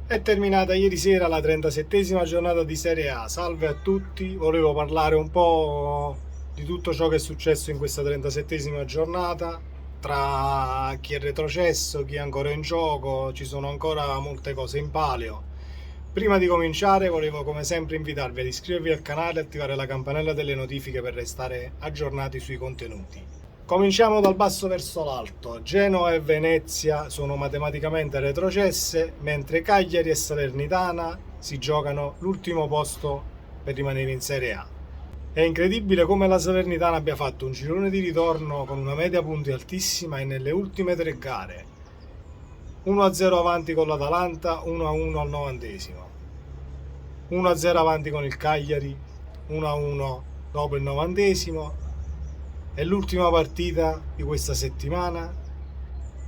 È terminata ieri sera la 37esima giornata di Serie A. Salve a tutti, volevo parlare un po' di tutto ciò che è successo in questa 37esima giornata, tra chi è retrocesso, chi è ancora in gioco, ci sono ancora molte cose in palio. Prima di cominciare volevo come sempre invitarvi ad iscrivervi al canale e attivare la campanella delle notifiche per restare aggiornati sui contenuti. Cominciamo dal basso verso l'alto. Genoa e Venezia sono matematicamente retrocesse, mentre Cagliari e Salernitana si giocano l'ultimo posto per rimanere in Serie A. È incredibile come la Salernitana abbia fatto un girone di ritorno con una media punti altissima e nelle ultime 3 gare 1-0 avanti con l'Atalanta, 1-1 al 90esimo, 1-0 avanti con il Cagliari, 1-1 dopo il 90esimo. È l'ultima partita di questa settimana,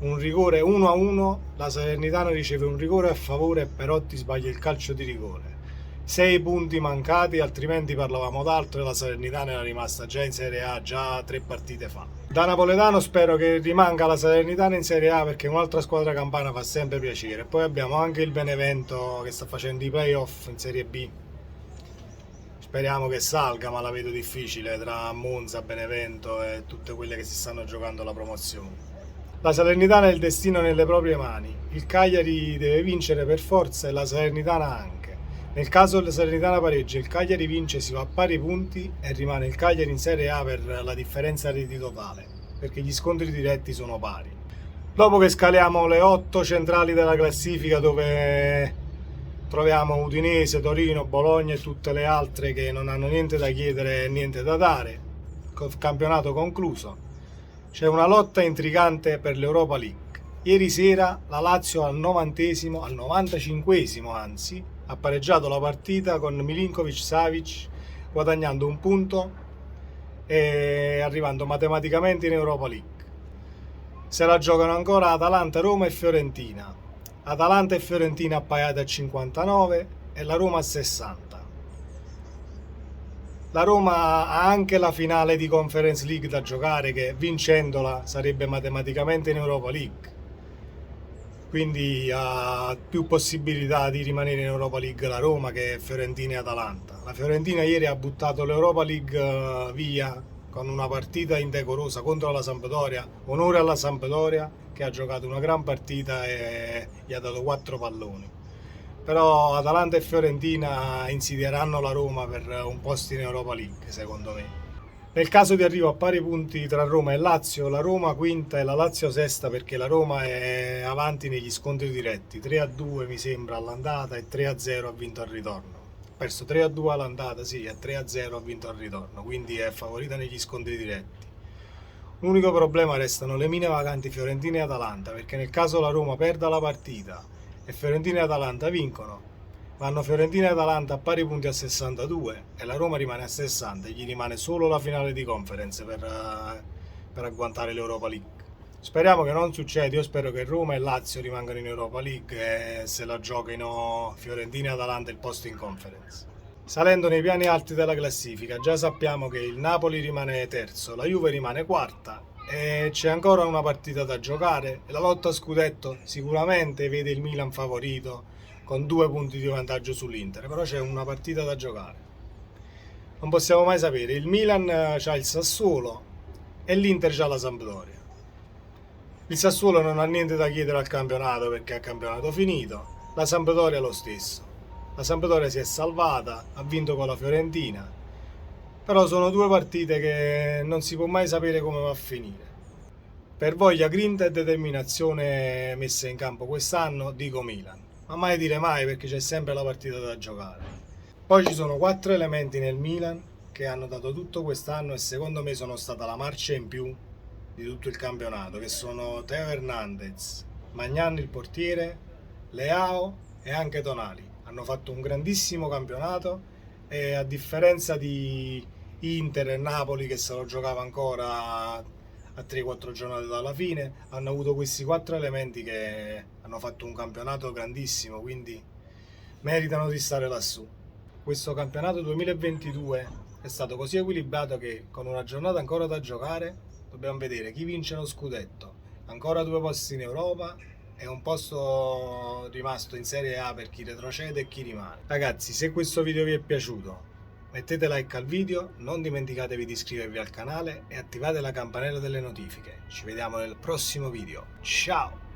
un rigore 1-1, la Salernitana riceve un rigore a favore e Perotti sbaglia il calcio di rigore. 6 punti mancati, altrimenti parlavamo d'altro e la Salernitana era rimasta già in Serie A già 3 partite fa. Da napoletano spero che rimanga la Salernitana in Serie A perché un'altra squadra campana fa sempre piacere. Poi abbiamo anche il Benevento che sta facendo i playoff in Serie B. Speriamo che salga, ma la vedo difficile tra Monza, Benevento e tutte quelle che si stanno giocando la promozione. La Salernitana ha il destino nelle proprie mani. Il Cagliari deve vincere per forza e la Salernitana anche. Nel caso la Salernitana pareggia, il Cagliari vince, si va a pari punti e rimane il Cagliari in Serie A per la differenza reti totale, perché gli scontri diretti sono pari. Dopo che scaliamo le 8 centrali della classifica dove troviamo Udinese, Torino, Bologna e tutte le altre che non hanno niente da chiedere e niente da dare, campionato concluso, c'è una lotta intrigante per l'Europa League. Ieri sera la Lazio al 90esimo, al 95esimo anzi, ha pareggiato la partita con Milinkovic-Savic, guadagnando un punto e arrivando matematicamente in Europa League. Se la giocano ancora Atalanta, Roma e Fiorentina. Atalanta e Fiorentina appaiate a 59 e la Roma a 60. La Roma ha anche la finale di Conference League da giocare che vincendola sarebbe matematicamente in Europa League. Quindi ha più possibilità di rimanere in Europa League la Roma che Fiorentina e Atalanta. La Fiorentina ieri ha buttato l'Europa League via con una partita indecorosa contro la Sampdoria. Onore alla Sampdoria che ha giocato una gran partita e gli ha dato 4 palloni. Però Atalanta e Fiorentina insidieranno la Roma per un posto in Europa League, secondo me. Nel caso di arrivo a pari punti tra Roma e Lazio, la Roma quinta e la Lazio sesta perché la Roma è avanti negli scontri diretti. 3-2 mi sembra all'andata e 3-0 ha vinto al ritorno. Ha perso 3-2 all'andata, sì, e 3-0 ha vinto al ritorno, quindi è favorita negli scontri diretti. L'unico problema restano le mine vacanti Fiorentina e Atalanta, perché nel caso la Roma perda la partita e Fiorentina e Atalanta vincono, vanno Fiorentina e Atalanta a pari punti a 62 e la Roma rimane a 60 e gli rimane solo la finale di conference per agguantare l'Europa League. Speriamo che non succeda, io spero che Roma e Lazio rimangano in Europa League e se la giochino Fiorentina e Atalanta il posto in conference. Salendo nei piani alti della classifica, già sappiamo che il Napoli rimane terzo, la Juve rimane quarta e c'è ancora una partita da giocare e la lotta a scudetto sicuramente vede il Milan favorito con 2 punti di vantaggio sull'Inter, però c'è una partita da giocare. Non possiamo mai sapere, il Milan c'ha il Sassuolo e l'Inter c'ha la Sampdoria. Il Sassuolo non ha niente da chiedere al campionato perché è il campionato finito, la Sampdoria lo stesso. La Sampdoria si è salvata, ha vinto con la Fiorentina, però sono 2 partite che non si può mai sapere come va a finire. Per voglia, grinta e determinazione messe in campo quest'anno, dico Milan, ma mai dire mai perché c'è sempre la partita da giocare. Poi ci sono 4 elementi nel Milan che hanno dato tutto quest'anno e secondo me sono stata la marcia in più di tutto il campionato, che sono Teo Hernandez, Maignan il portiere, Leao e anche Tonali. Hanno fatto un grandissimo campionato e a differenza di Inter e Napoli che se lo giocava ancora a 3-4 giornate dalla fine, hanno avuto questi 4 elementi che hanno fatto un campionato grandissimo, quindi meritano di stare lassù. Questo campionato 2022 è stato così equilibrato che con una giornata ancora da giocare dobbiamo vedere chi vince lo scudetto, ancora 2 posti in Europa è un posto rimasto in Serie A per chi retrocede e chi rimane. Ragazzi, se questo video vi è piaciuto, mettete like al video, non dimenticatevi di iscrivervi al canale e attivate la campanella delle notifiche. Ci vediamo nel prossimo video. Ciao!